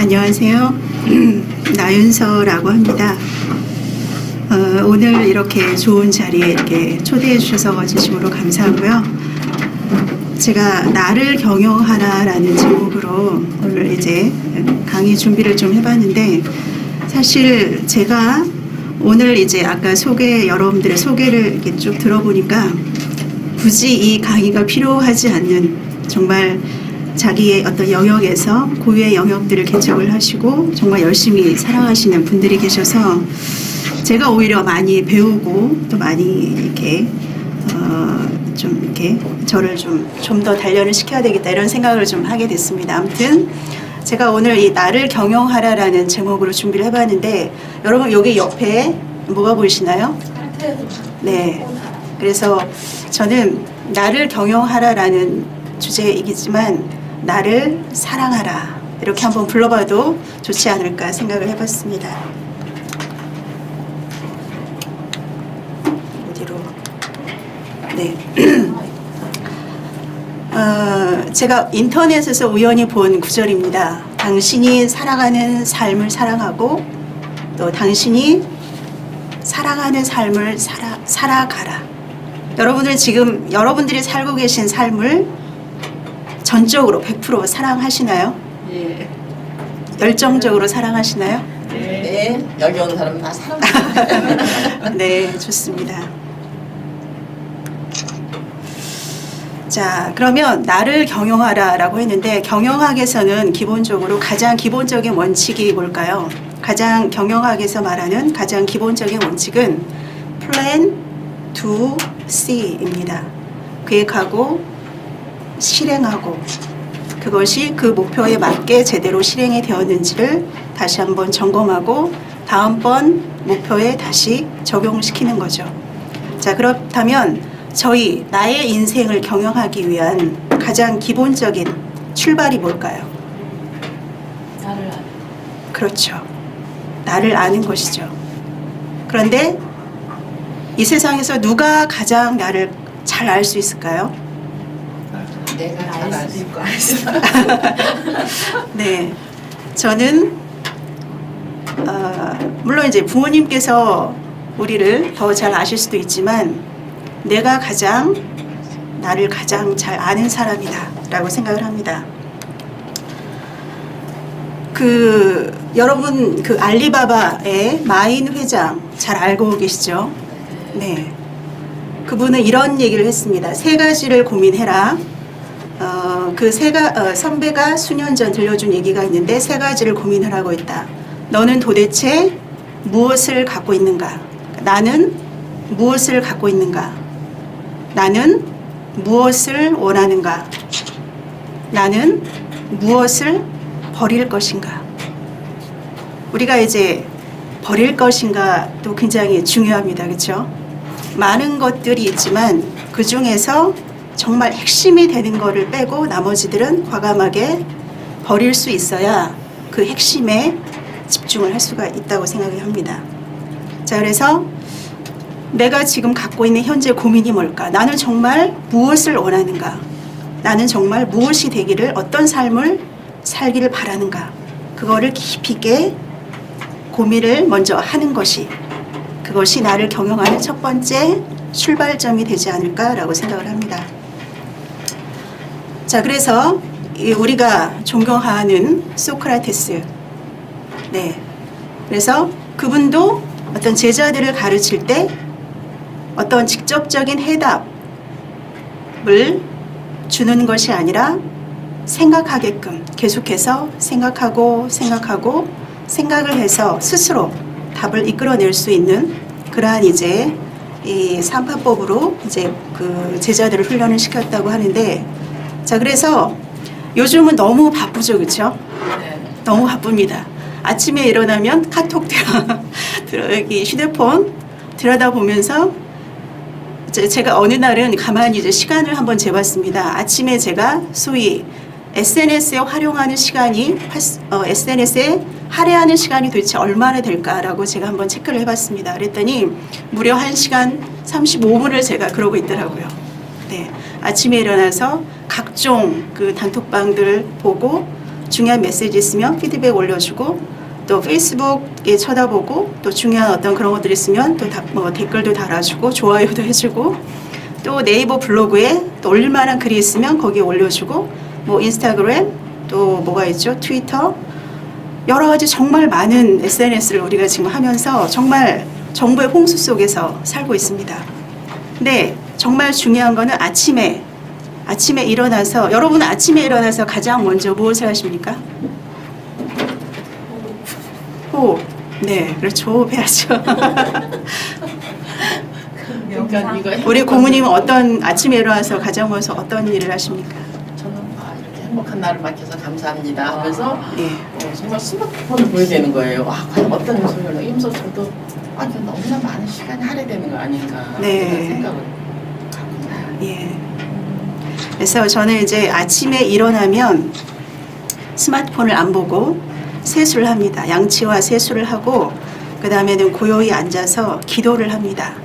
안녕하세요. 나윤서라고 합니다. 오늘 이렇게 좋은 자리에 이렇게 초대해 주셔서 진심으로 감사하고요. 제가 나를 경영하라라는 제목으로 오늘 이제 강의 준비를 좀 해봤는데, 사실 제가 오늘 이제 아까 여러분들의 소개를 이렇게 쭉 들어보니까 굳이 이 강의가 필요하지 않는, 정말 자기의 어떤 영역에서 고유의 영역들을 개척을 하시고 정말 열심히 사랑하시는 분들이 계셔서 제가 오히려 많이 배우고 또 많이 이렇게 좀 이렇게 저를 좀 더 단련을 시켜야 되겠다, 이런 생각을 좀 하게 됐습니다. 아무튼 제가 오늘 이 나를 경영하라라는 제목으로 준비를 해봤는데, 여러분 여기 옆에 뭐가 보이시나요? 네. 그래서 저는 나를 경영하라라는 주제이기지만 나를 사랑하라, 이렇게 한번 불러봐도 좋지 않을까 생각을 해봤습니다. 어디로? 네. 제가 인터넷에서 우연히 본 구절입니다. 당신이 살아가는 삶을 사랑하고 또 당신이 사랑하는 삶을 살아가라. 여러분들이 살고 계신 삶을 전적으로 100% 사랑하시나요? 예. 열정적으로 사랑하시나요? 네. 여기 오는 사람 다 사랑합니다. 네, 좋습니다. 자, 그러면 나를 경영하라라고 했는데, 경영학에서는 기본적으로 가장 기본적인 원칙이 뭘까요? 경영학에서 말하는 가장 기본적인 원칙은 Plan to C입니다. 계획하고 실행하고, 그것이 그 목표에 맞게 제대로 실행이 되었는지를 다시 한번 점검하고 다음번 목표에 다시 적용시키는 거죠. 자, 그렇다면 나의 인생을 경영하기 위한 가장 기본적인 출발이 뭘까요? 나를 아는. 그렇죠. 나를 아는 것이죠. 그런데 이 세상에서 누가 가장 나를 잘 알 수 있을까요? 내가 알 수도 있고 알 수도 네, 저는 물론 이제 부모님께서 우리를 더 잘 아실 수도 있지만 내가 나를 가장 잘 아는 사람이다 라고 생각을 합니다. 여러분 알리바바의 마인 회장 잘 알고 계시죠? 네, 그분은 이런 얘기를 했습니다. 3가지를 고민해라. 선배가 수년 전 들려준 얘기가 있는데 3가지를 고민하라고 했다. 너는 도대체 무엇을 갖고 있는가? 나는 무엇을 갖고 있는가? 나는 무엇을 원하는가? 나는 무엇을 버릴 것인가? 우리가 이제 버릴 것인가도 굉장히 중요합니다. 그렇죠? 많은 것들이 있지만 그 중에서 정말 핵심이 되는 거를 빼고 나머지들은 과감하게 버릴 수 있어야 그 핵심에 집중을 할 수가 있다고 생각을 합니다. 자, 그래서 내가 지금 갖고 있는 현재 고민이 뭘까? 나는 정말 무엇을 원하는가? 나는 정말 무엇이 되기를, 어떤 삶을 살기를 바라는가? 그거를 깊이 있게 고민을 먼저 하는 그것이 나를 경영하는 첫 번째 출발점이 되지 않을까라고 생각을 합니다. 자, 그래서 우리가 존경하는 소크라테스, 네, 그래서 그분도 어떤 제자들을 가르칠 때 어떤 직접적인 해답을 주는 것이 아니라 생각하게끔 계속해서 생각을 해서 스스로 답을 이끌어낼 수 있는 그러한 이제 이 3파법으로 이제 그 제자들을 훈련을 시켰다고 하는데, 자, 그래서 요즘은 너무 바쁘죠, 그렇죠? 네. 너무 바쁩니다. 아침에 일어나면 카톡 여기 휴대폰 들여다보면서 제가 어느 날은 가만히 이제 시간을 한번 재봤습니다. 아침에 제가 소위 SNS에 활용하는 시간이 SNS에 할애하는 시간이 도대체 얼마나 될까라고 제가 한번 체크를 해봤습니다. 그랬더니 무려 1시간 35분을 제가 그러고 있더라고요. 네, 아침에 일어나서 각종 그 단톡방들 보고 중요한 메시지 있으면 피드백 올려주고 또 페이스북에 쳐다보고 또 중요한 어떤 그런 것들이 있으면 또 뭐 댓글도 달아주고 좋아요도 해주고 또 네이버 블로그에 또 올릴만한 글이 있으면 거기에 올려주고 뭐 인스타그램 또 뭐가 있죠? 트위터 여러 가지 정말 많은 SNS를 우리가 지금 하면서 정말 정보의 홍수 속에서 살고 있습니다. 근데 정말 중요한 거는 아침에 일어나서 여러분은 아침에 일어나서 가장 먼저 무엇을 하십니까? 호흡. 네, 그렇죠. 호흡해야죠. 그러니까 이거 우리 고모님은 어떤 아침에 일어나서 가장 먼저 어떤 일을 하십니까? 저는 이렇게 행복한 날을 맡겨서 감사합니다 하면서 예. 정말 스마트폰을 보게 되는 거예요. 과연 어떤 소리를 이러면서 저도 이게 너무나 많은 시간이 할애되는 거 아닐까 네. 그런 생각을 합니다. 예. 그래서 저는 이제 아침에 일어나면 스마트폰을 안 보고 세수를 합니다. 양치와 세수를 하고 그 다음에는 고요히 앉아서 기도를 합니다.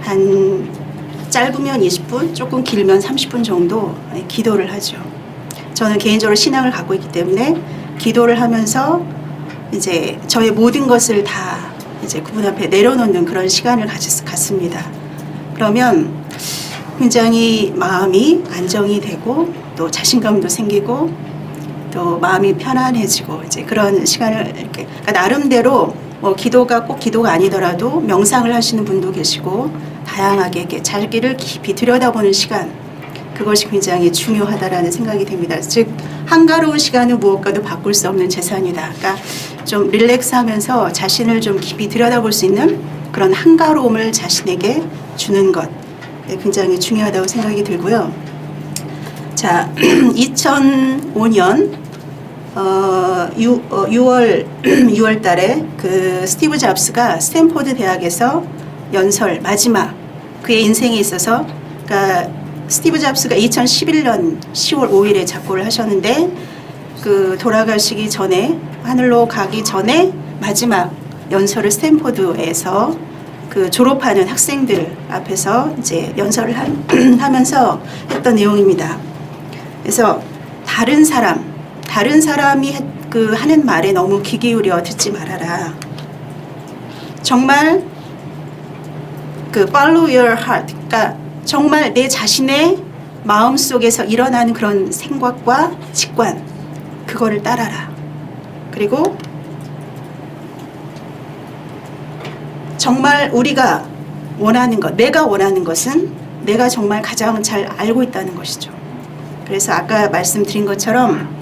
한 짧으면 20분, 조금 길면 30분 정도 기도를 하죠. 저는 개인적으로 신앙을 갖고 있기 때문에 기도를 하면서 이제 저의 모든 것을 다 이제 그분 앞에 내려놓는 그런 시간을 갖습니다. 그러면 굉장히 마음이 안정이 되고 또 자신감도 생기고 또 마음이 편안해지고 이제 그런 시간을 이렇게 그러니까 나름대로 뭐 기도가 꼭 기도가 아니더라도 명상을 하시는 분도 계시고 다양하게 이렇게 자기를 깊이 들여다보는 시간 그것이 굉장히 중요하다라는 생각이 됩니다. 즉 한가로운 시간은 무엇과도 바꿀 수 없는 재산이다. 그러니까 좀 릴렉스하면서 자신을 좀 깊이 들여다볼 수 있는 그런 한가로움을 자신에게 주는 것 굉장히 중요하다고 생각이 들고요. 자, 2005년 6월 달에 그 스티브 잡스가 스탠포드 대학에서 연설 마지막 그의 인생에 있어서 그러니까 스티브 잡스가 2011년 10월 5일에 작고를 하셨는데 그 돌아가시기 전에 하늘로 가기 전에 마지막 연설을 스탠포드에서 그 졸업하는 학생들 앞에서 이제 연설을 하면서 했던 내용입니다. 그래서 다른 사람이 그 하는 말에 너무 귀 기울여 듣지 말아라. 정말 그 follow your heart, 그러니까 정말 내 자신의 마음 속에서 일어나는 그런 생각과 직관, 그거를 따라라. 그리고 정말 우리가 원하는 것, 내가 원하는 것은 내가 정말 가장 잘 알고 있다는 것이죠. 그래서 아까 말씀드린 것처럼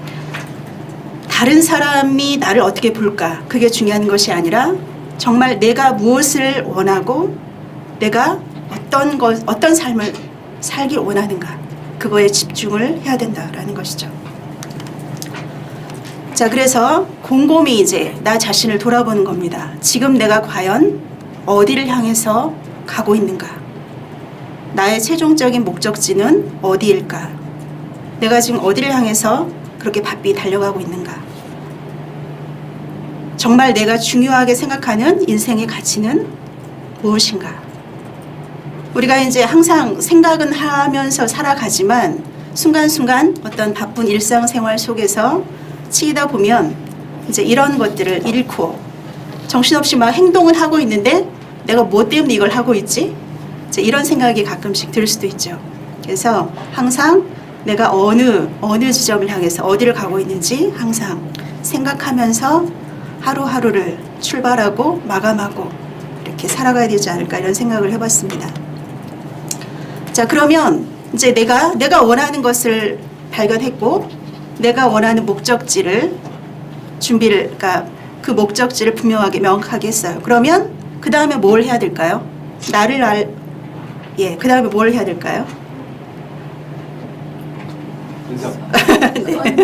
다른 사람이 나를 어떻게 볼까 그게 중요한 것이 아니라 정말 내가 무엇을 원하고 내가 어떤 삶을 살길 원하는가 그거에 집중을 해야 된다라는 것이죠. 자, 그래서 곰곰이 이제 나 자신을 돌아보는 겁니다. 지금 내가 과연 어디를 향해서 가고 있는가? 나의 최종적인 목적지는 어디일까? 내가 지금 어디를 향해서 그렇게 바삐 달려가고 있는가? 정말 내가 중요하게 생각하는 인생의 가치는 무엇인가? 우리가 이제 항상 생각은 하면서 살아가지만 순간순간 어떤 바쁜 일상생활 속에서 치이다 보면 이제 이런 것들을 잃고 정신없이 막 행동을 하고 있는데 내가 뭐 때문에 이걸 하고 있지? 이제 이런 생각이 가끔씩 들 수도 있죠. 그래서 항상 내가 어느 지점을 향해서 어디를 가고 있는지 항상 생각하면서 하루하루를 출발하고 마감하고 이렇게 살아가야 되지 않을까 이런 생각을 해봤습니다. 자, 그러면 이제 내가 원하는 것을 발견했고 내가 원하는 목적지를 그러니까 그 목적지를 분명하게 명확하게 했어요. 그러면 그 다음에 뭘 해야 될까요? 그 다음에 뭘 해야 될까요? 네.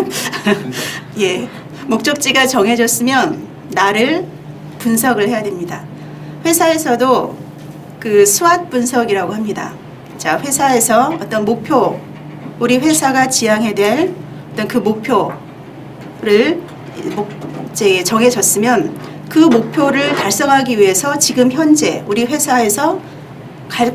예, 목적지가 정해졌으면 나를 분석을 해야 됩니다. 회사에서도 그 SWOT 분석이라고 합니다. 자, 회사에서 어떤 목표, 우리 회사가 지향해야 될 어떤 그 목표를 이제 정해졌으면 그 목표를 달성하기 위해서 지금 현재 우리 회사에서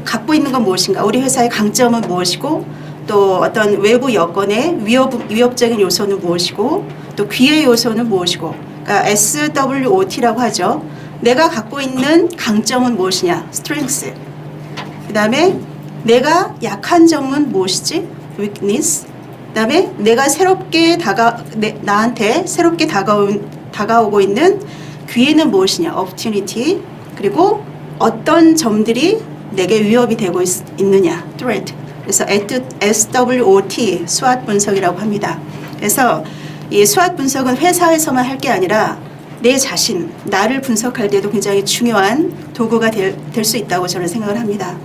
갖고 있는 건 무엇인가, 우리 회사의 강점은 무엇이고 또 어떤 외부 여건의 위협적인 요소는 무엇이고 또 귀의 요소는 무엇이고, 그러니까 SWOT라고 하죠. 내가 갖고 있는 강점은 무엇이냐, strength. 그 다음에 내가 약한 점은 무엇이지, weakness. 그 다음에 내가 새롭게 나한테 새롭게 다가오고 있는 기회는 무엇이냐, opportunity. 그리고 어떤 점들이 내게 위협이 되고 있느냐, threat. 그래서 SWOT, SWOT 분석이라고 합니다. 그래서 이 SWOT 분석은 회사에서만 할 게 아니라 내 자신, 나를 분석할 때도 굉장히 중요한 도구가 될 수 있다고 저는 생각을 합니다.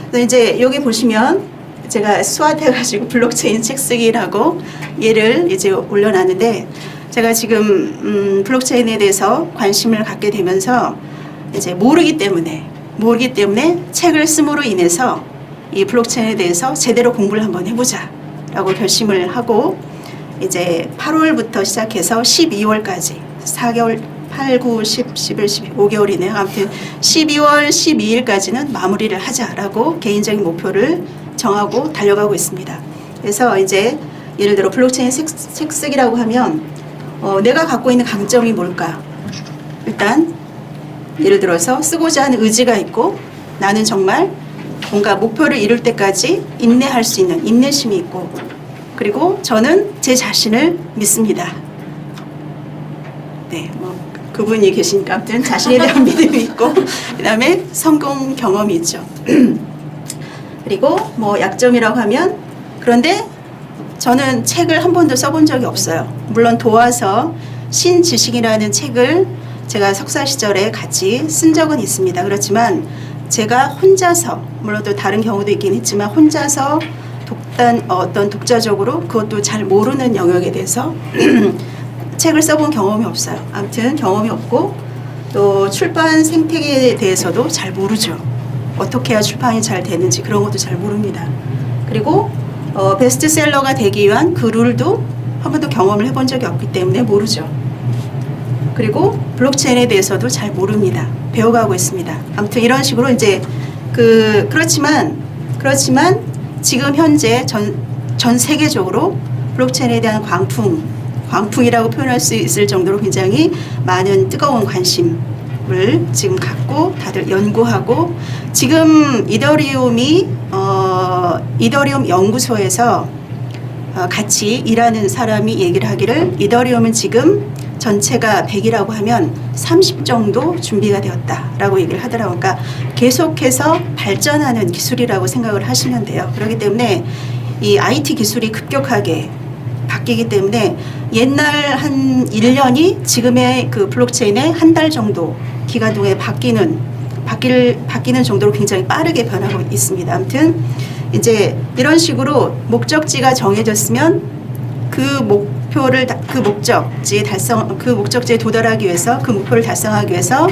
그래서 이제 여기 보시면 제가 SWOT 해가지고 블록체인 책 쓰기라고 얘를 이제 올려놨는데, 제가 지금 블록체인에 대해서 관심을 갖게 되면서 이제 모르기 때문에 책을 씀으로 인해서 이 블록체인에 대해서 제대로 공부를 한번 해보자 라고 결심을 하고, 이제 8월부터 시작해서 12월까지 4개월, 8, 9, 10, 11, 12, 5개월이네요. 아무튼 12월 12일까지는 마무리를 하자라고 개인적인 목표를 정하고 달려가고 있습니다. 그래서 이제 예를 들어 블록체인 책 쓰기라고 하면 내가 갖고 있는 강점이 뭘까? 일단 예를 들어서 쓰고자 하는 의지가 있고, 나는 정말 뭔가 목표를 이룰 때까지 인내할 수 있는 인내심이 있고, 그리고 저는 제 자신을 믿습니다. 네, 뭐 그분이 계시니까 아무튼 자신에 대한 믿음이 있고, 그 다음에 성공 경험이 있죠. 그리고 뭐 약점이라고 하면, 그런데 저는 책을 한 번도 써본 적이 없어요. 물론 도와서 신지식이라는 책을 제가 석사 시절에 같이 쓴 적은 있습니다. 그렇지만 제가 혼자서, 물론 또 다른 경우도 있긴 했지만 혼자서 어떤 독자적으로 그것도 잘 모르는 영역에 대해서 책을 써본 경험이 없어요. 아무튼 경험이 없고, 또 출판 생태계에 대해서도 잘 모르죠. 어떻게 해야 출판이 잘 되는지 그런 것도 잘 모릅니다. 그리고 베스트셀러가 되기 위한 그 룰도 한 번도 경험을 해본 적이 없기 때문에 모르죠. 그리고 블록체인에 대해서도 잘 모릅니다. 배워가고 있습니다. 아무튼 이런 식으로 이제 그렇지만 지금 현재 전 세계적으로 블록체인에 대한 광풍이라고 표현할 수 있을 정도로 굉장히 많은 뜨거운 관심을 지금 갖고 다들 연구하고, 지금 이더리움 연구소에서 같이 일하는 사람이 얘기를 하기를, 이더리움은 지금 전체가 100이라고 하면 30 정도 준비가 되었다라고 얘기를 하더라고요. 그러니까 계속해서 발전하는 기술이라고 생각을 하시면 돼요. 그렇기 때문에 이 IT 기술이 급격하게 바뀌기 때문에 옛날 한 1년이 지금의 그 블록체인의 한 달 정도 기간 동에 바뀌는 정도로 굉장히 빠르게 변하고 있습니다. 아무튼 이제 이런 식으로 목적지가 정해졌으면 그 목적지에 도달하기 위해서, 그 목표를 달성하기 위해서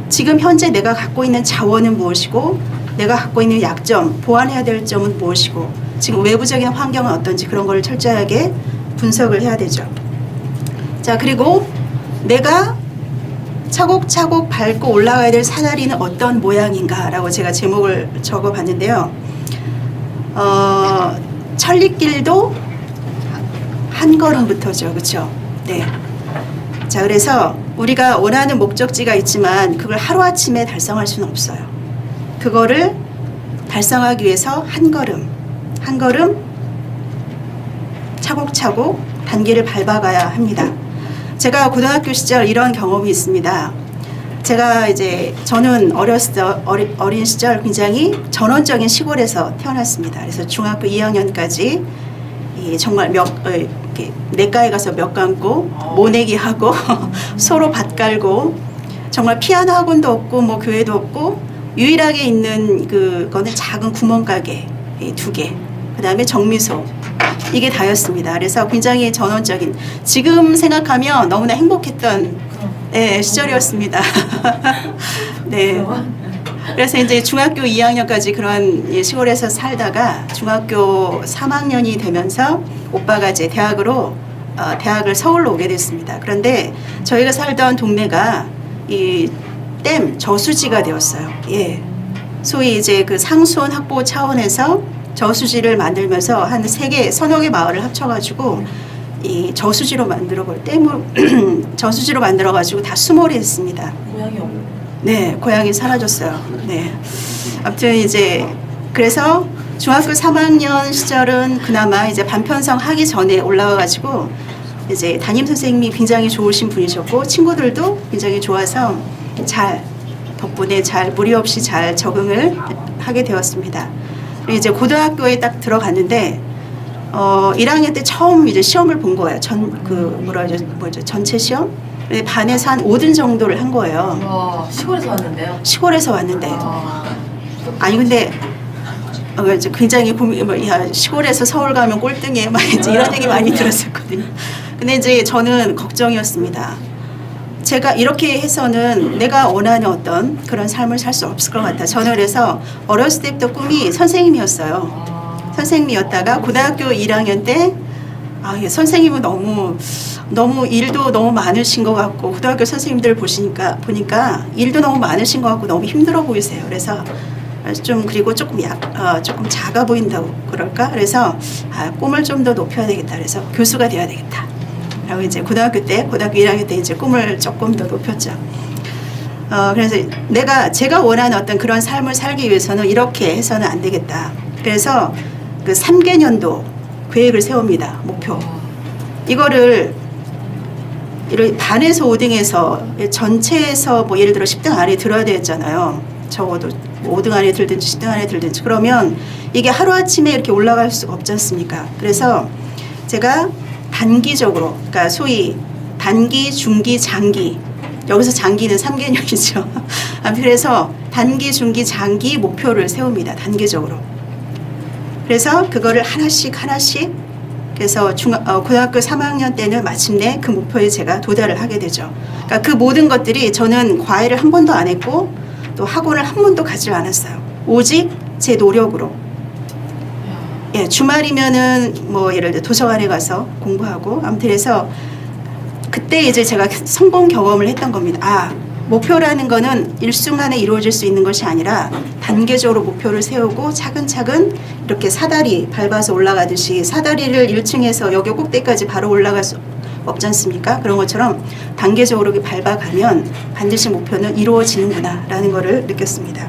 지금 현재 내가 갖고 있는 자원은 무엇이고, 내가 갖고 있는 약점, 보완해야 될 점은 무엇이고, 지금 외부적인 환경은 어떤지 그런 걸 철저하게 분석을 해야 되죠. 자, 그리고 내가 차곡차곡 밟고 올라가야 될 사다리는 어떤 모양인가라고 제가 제목을 적어봤는데요. 천리길도 한 걸음부터죠, 그렇죠? 네. 자, 그래서 우리가 원하는 목적지가 있지만 그걸 하루아침에 달성할 수는 없어요. 그거를 달성하기 위해서 한 걸음 차곡차곡 단계를 밟아가야 합니다. 제가 고등학교 시절 이런 경험이 있습니다. 저는 어린 시절 굉장히 전원적인 시골에서 태어났습니다. 그래서 중학교 2학년까지 정말 냇가에 가서 멱 감고 모내기 하고 서로 밭 갈고, 정말 피아노 학원도 없고 뭐 교회도 없고 유일하게 있는 그거는 작은 구멍가게 2개, 그 다음에 정미소, 이게 다였습니다. 그래서 굉장히 전원적인, 지금 생각하면 너무나 행복했던 시절이었습니다. 네. 그래서 이제 중학교 2학년까지 그런 시골에서 살다가 중학교 3학년이 되면서 오빠가 이제 대학을 서울로 오게 됐습니다. 그런데 저희가 살던 동네가 이 댐 저수지가 되었어요. 예. 소위 이제 그 상수원 확보 차원에서 저수지를 만들면서 한 3개, 서너 개 마을을 합쳐가지고 이 저수지로 만들어볼 저수지로 만들어가지고 다 수몰이 했습니다. 고양이 없고. 네, 고양이 사라졌어요. 네. 아무튼 이제 그래서 중학교 3학년 시절은 그나마 이제 반편성 하기 전에 올라와가지고 이제 담임 선생님이 굉장히 좋으신 분이셨고 친구들도 굉장히 좋아서 덕분에 무리 없이 잘 적응을 하게 되었습니다. 그리고 이제 고등학교에 딱 들어갔는데 1학년 때 처음 이제 시험을 본 거예요. 전체 시험? 반에서 한 5등 정도를 한 거예요. 와, 시골에서 왔는데요? 시골에서 왔는데. 아, 아니 근데 이제 굉장히 야, 시골에서 서울 가면 꼴등해 막 이제 이런 얘기 많이 들었었거든요. 근데 이제 저는 걱정이었습니다. 제가 이렇게 해서는 내가 원하는 어떤 그런 삶을 살 수 없을 것 같다. 저는 그래서 어렸을 때부터 꿈이 선생님이었어요. 선생님이었다가 고등학교 1학년 때 선생님은 너무 일도 너무 많으신 것 같고 고등학교 선생님들 보니까 일도 너무 많으신 것 같고 너무 힘들어 보이세요. 그래서 그리고 조금 작아 보인다고 그럴까? 그래서 꿈을 좀 더 높여야 되겠다. 그래서 교수가 돼야 되겠다. 라고 이제 고등학교 1학년 때 이제 꿈을 조금 더 높였죠. 그래서 제가 원하는 어떤 그런 삶을 살기 위해서는 이렇게 해서는 안 되겠다. 그래서 그 3개년도 계획을 세웁니다. 목표. 이거를 반에서 5등에서 전체에서 뭐 예를 들어 10등 안에 들어야 되잖아요. 적어도 5등 안에 들든지 10등 안에 들든지. 그러면 이게 하루아침에 이렇게 올라갈 수가 없지 않습니까? 그래서 제가 단기적으로, 그러니까 소위 단기, 중기, 장기, 여기서 장기는 3개년이죠. 그래서 단기, 중기, 장기 목표를 세웁니다. 단계적으로. 그래서 그거를 하나씩 그래서 고등학교 3학년 때는 마침내 그 목표에 제가 도달을 하게 되죠. 그러니까 그 모든 것들이 저는 과외를 한 번도 안 했고 또 학원을 한 번도 가지 않았어요. 오직 제 노력으로. 예, 주말이면은 뭐 예를 들어 도서관에 가서 공부하고 아무튼 그래서 그때 이제 제가 성공 경험을 했던 겁니다. 목표라는 거는 일순간에 이루어질 수 있는 것이 아니라 단계적으로 목표를 세우고 차근차근 이렇게 사다리 밟아서 올라가듯이 사다리를 1층에서 여기 꼭대기까지 바로 올라갈 수 없지 않습니까? 그런 것처럼 단계적으로 밟아가면 반드시 목표는 이루어지는구나 라는 거를 느꼈습니다.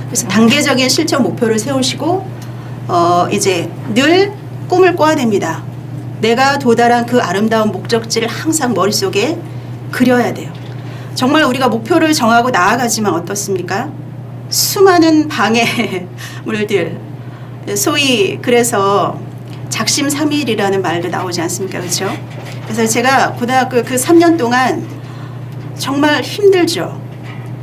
그래서 단계적인 실천 목표를 세우시고 이제 늘 꿈을 꿔야 됩니다. 내가 도달한 그 아름다운 목적지를 항상 머릿속에 그려야 돼요. 정말 우리가 목표를 정하고 나아가지만 어떻습니까? 수많은 방해물들, 소위 그래서 작심삼일이라는 말도 나오지 않습니까? 그렇죠? 그래서 제가 고등학교 그 3년 동안 정말 힘들죠.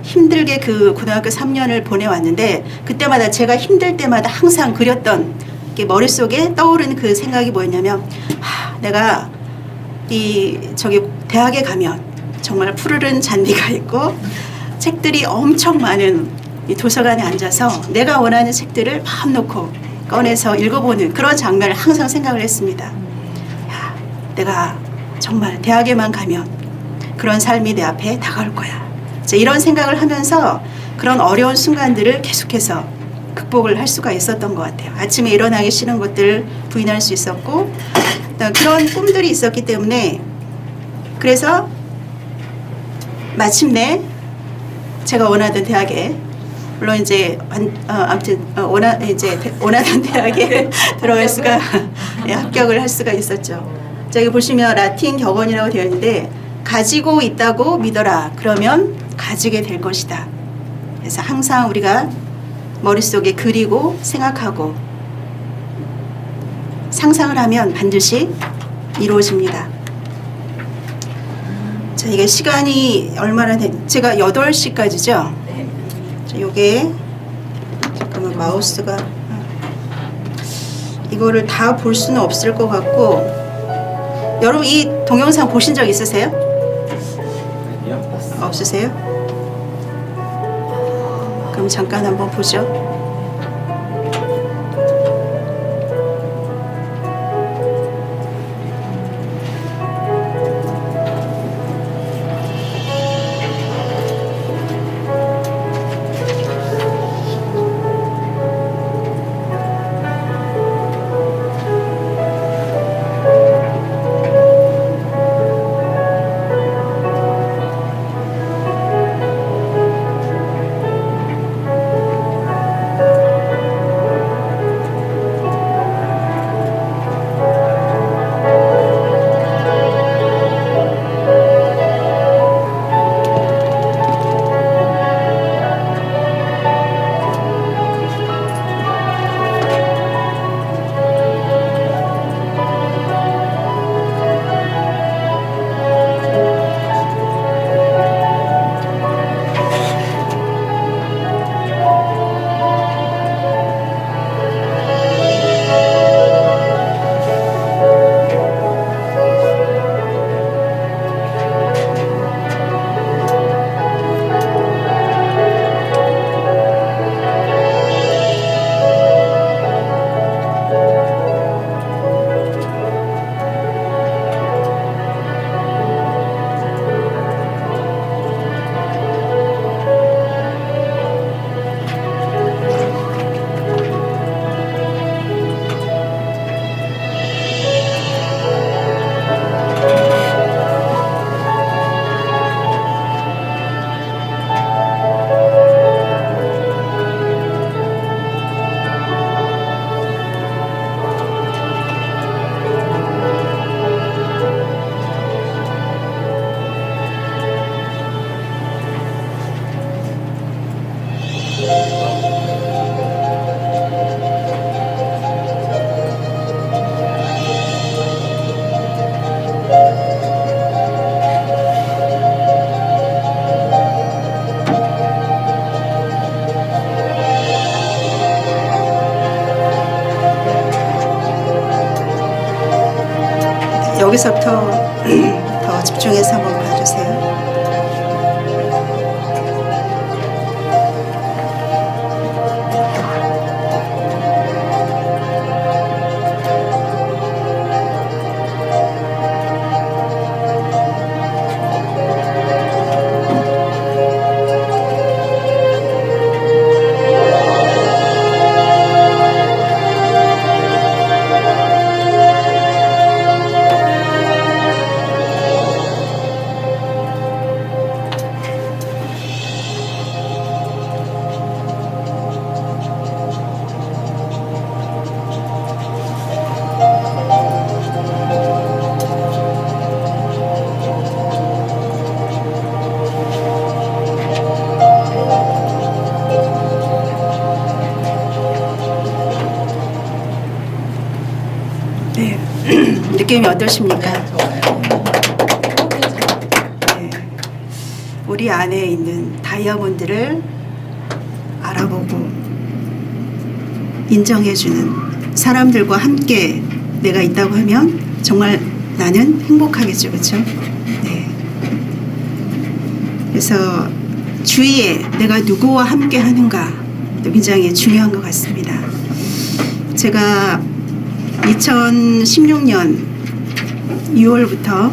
힘들게 그 고등학교 3년을 보내왔는데 그때마다 제가 힘들 때마다 항상 그렸던 게 머릿속에 떠오르는 그 생각이 뭐였냐면 내가 저기 대학에 가면 정말 푸르른 잔디가 있고 책들이 엄청 많은 이 도서관에 앉아서 내가 원하는 책들을 마음 놓고 꺼내서 읽어보는 그런 장면을 항상 생각을 했습니다. 내가 정말 대학에만 가면 그런 삶이 내 앞에 다가올 거야. 이런 생각을 하면서 그런 어려운 순간들을 계속해서 극복을 할 수가 있었던 것 같아요. 아침에 일어나기 싫은 것들을 부인할 수 있었고 그런 꿈들이 있었기 때문에 그래서 마침내 제가 원하던 대학에 물론 이제 아무튼 원하던 대학에 들어갈 수가 합격을 할 수가 있었죠. 저기 보시면 라틴 격언이라고 되어 있는데 가지고 있다고 믿어라. 그러면 가지게 될 것이다. 그래서 항상 우리가 머릿속에 그리고 생각하고 상상을 하면 반드시 이루어집니다. 자, 이게 시간이 얼마나 제가 8시까지죠? 네. 자, 요게 잠깐만 마우스가 이거를 다 볼 수는 없을 것 같고 여러분 이 동영상 보신 적 있으세요? 없으세요? 그럼 잠깐 한번 보죠. 여기서부터 더 집중해서 한번 봐주세요. 네. 느낌이 어떠십니까? 네, 좋아요. 네. 우리 안에 있는 다이아몬드를 알아보고 인정해주는 사람들과 함께 내가 있다고 하면 정말 나는 행복하겠죠, 그렇죠? 네. 그래서 주위에 내가 누구와 함께 하는가 굉장히 중요한 것 같습니다. 제가 2016년 6월부터